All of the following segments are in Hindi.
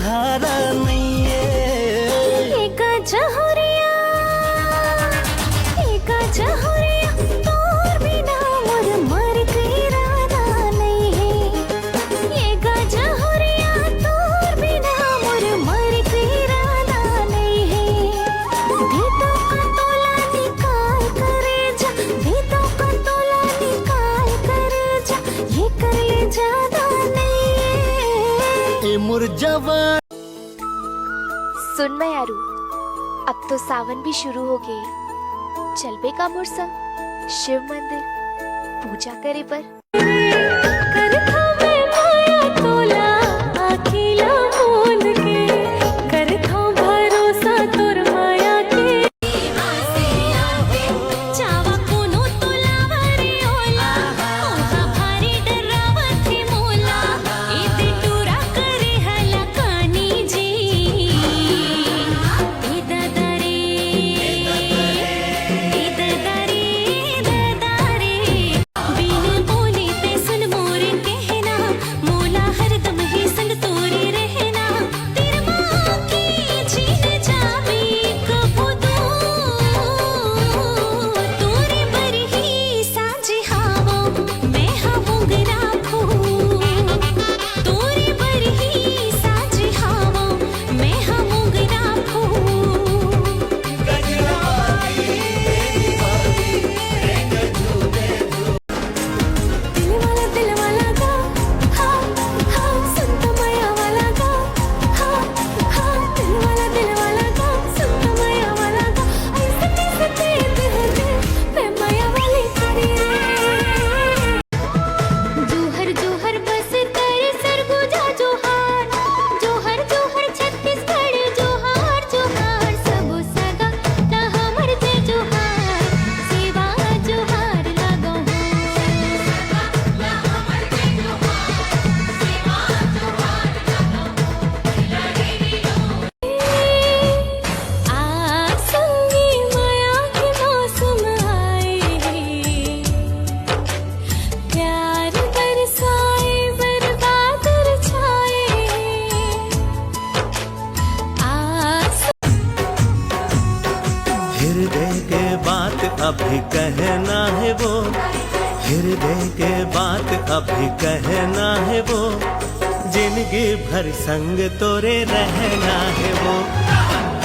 धारा नहीं है। एक जहुरिया तोर बिना मोर मर के इरादा नहीं है। एक जहुरिया तोर बिना मोर मर के इरादा नहीं है। भीतों का तोला निकाल करे जा, भीतों का तोला निकाल करे जा, ये कर ले ज्यादा नहीं है। ए मुरझावा सुन मैं यारू, अब तो सावन भी शुरू हो गई। चल बे का मुरसा शिव मंदिर पूजा करे पर। करथा मैं माया तोला अकेला मोल के, करथा भरोसा तोर माया के। चावा कोनो तोलावरी ओला, ओहा भारी डरावथी मोला। इते टूरा करे हला कानी जी, इददरे बिन बोले ते सुन मोर कहना, मोला हरदम ही संग तोरे रहना। तेरे माँ की छीन जावे कबू दूर, तोरे बर ही साझे हावो मैं हावोंग राखो। तोरे बर ही साझे हावो मैं हावोंग राखो। दिल वाला गा, हाँ हाँ सुन तो माया वाला गा, हाँ हाँ दिल वाला गा, सुन तो माया वाला गा। ऐसे कैसे तेज है मैं माया वाली तेरी। जोहर जोहर बस तेरे सरगुजा जोहार, जोहर जोहर छत्तीसगढ़ जोहार जोहार। सबो सगा ता हमर जे जोहार, सेवा जोहार लागो आज संगी माया के मौसम आए, प्यार बरसाए बरबादर छाए। आज हृदय के बात अभी कहना है वो, हृदय के बात अभी कहना है वो। जिंदगी भर संग तोरे रहना है वो।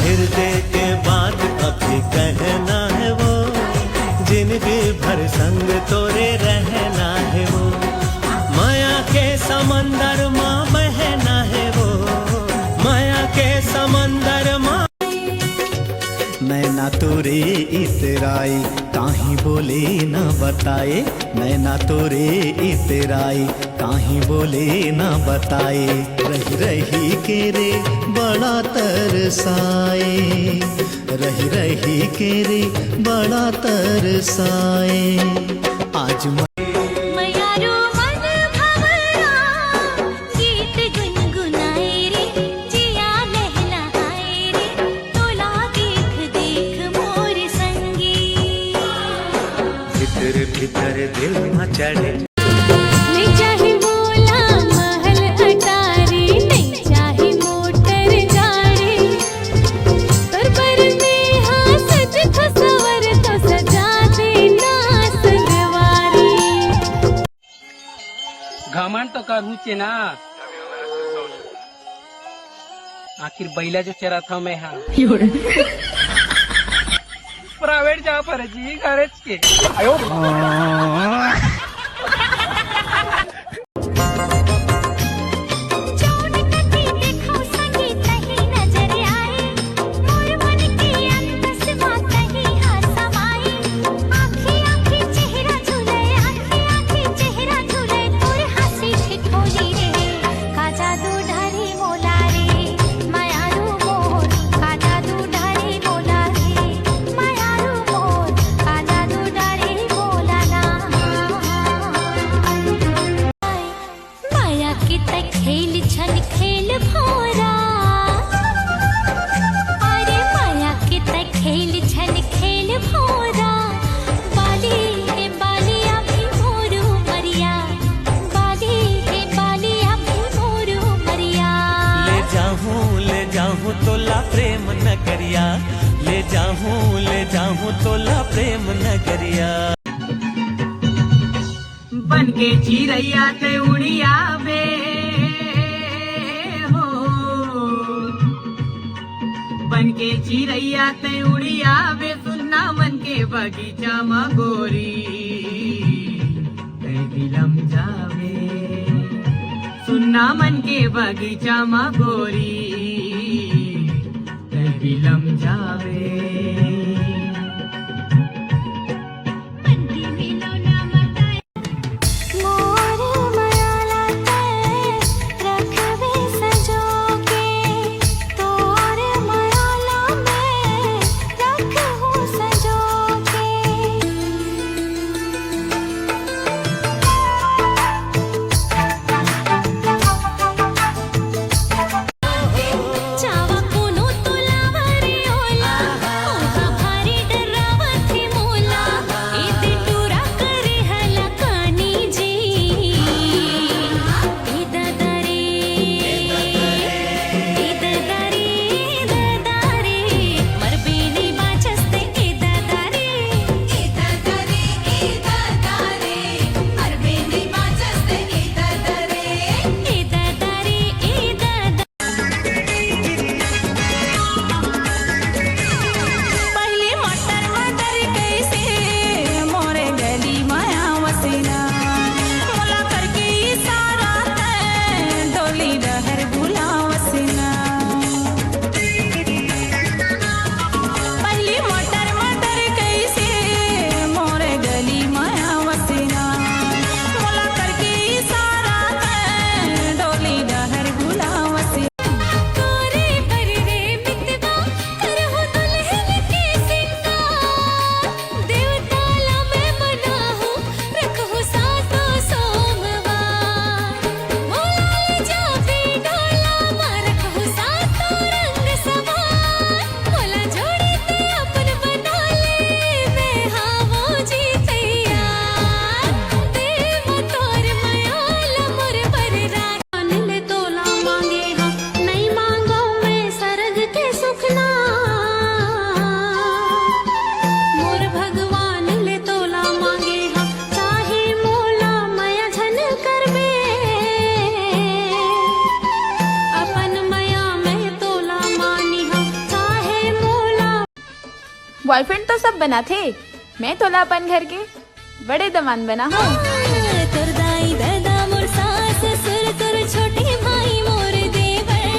हृदय के बात अभी कहना है वो, जिंदगी भर संग तोरे रहना है वो। माया के समंदर माँ बहना है वो, माया के समंदर माँ। नैना तोरे इतराई काहीं बोले न बताए, नैना तोरे इतराई काहीं बोले न बताए। रही रही के रे बड़ा तरसाए, रही रही के रे बड़ा तरसाए। आज मयारू मन भंवरा गीत गुनगुनाए रे, जिया लहलहाए रे। तोला देख देख मोर संगी, भीतर भीतर दिल में चढ़े। नहीं चाहे मोला महल अटारी, नहीं चाहे मोटर गाड़ी। पर में हाँ सज खसवर तो सजा देना संगवारी। घमंड तो करूचे ना, आखिर बैला जो चरा था मैं हाँ प्राइवेट जा पर जी गरज के। चौड़ कटी देखो संगी तही नजर आए, मोर मन के अंतसमा तही हाथ समाए। आँखी आँखी चेहरा झूले, आँखी आँखी चेहरा झूले। तोर हंसी ठिठोली रे, का जादू ढारी मोला रे। मायारू मोर का जादू ढारी मोला रे, मायारू मोर का जादू ढारी मोला ना। जाऊं तोला प्रेम नगरिया, ले जाऊं तोला प्रेम नगरिया। बन के चिरैया ते उड़िया बे हो, बन के चिरैया ते उड़िया बे, सुनना मन के बगीचा में गोरी ते बिलम जावे, सुनना मन के बगीचा में गोरी ते बिलम जावे। बॉयफ्रेंड तो सब बना थे, मैं तोला अपन घर के बड़े दमान बना हूँ। तोर दाई दादा मोर सास ससुर तोर छोटे भाई मोर देवर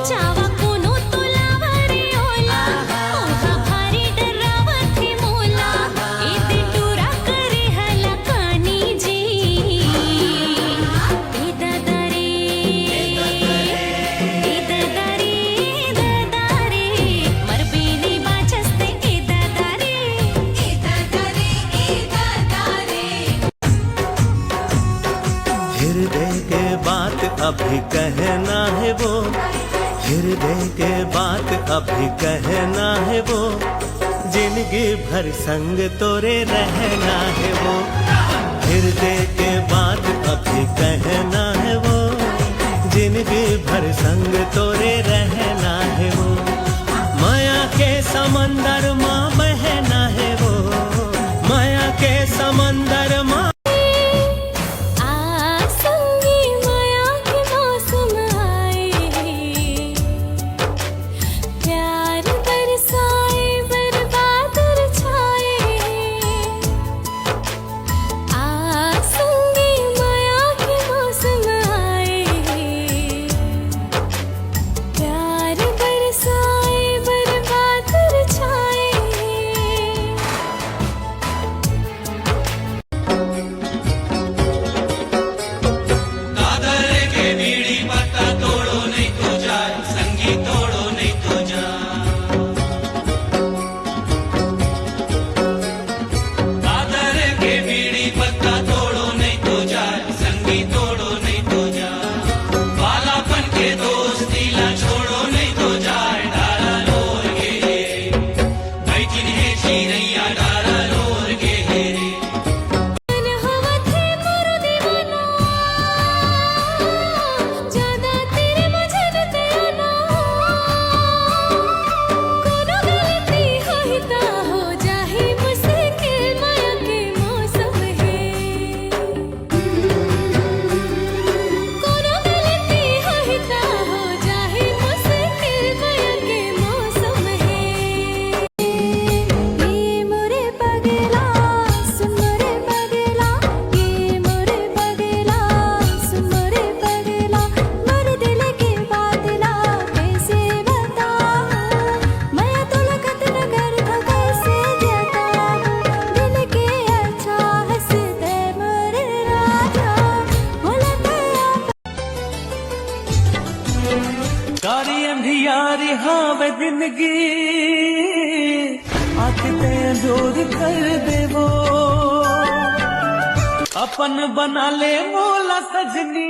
चावा कोनो तोला वरे ओला, ओका भारी डरावत है मोला, इते टूरा करे हला कानी जी ए दादा रे मर बेनी बाचस्ते ए दादा रे हृदय के बात अभी कहना है वो, हृदय के बात अभी कहना है वो, जिंदगी भर संग तोरे रहना है वो। हृदय के बात अभी कहना है वो, जिंदगी भर संग तोरे रहना है वो। माया के समंदर माँ बहना है वो, माया के समंदर माँ यारी हावे जिंदगी आते जोर कर देवो अपन बना ले मोला सजनी।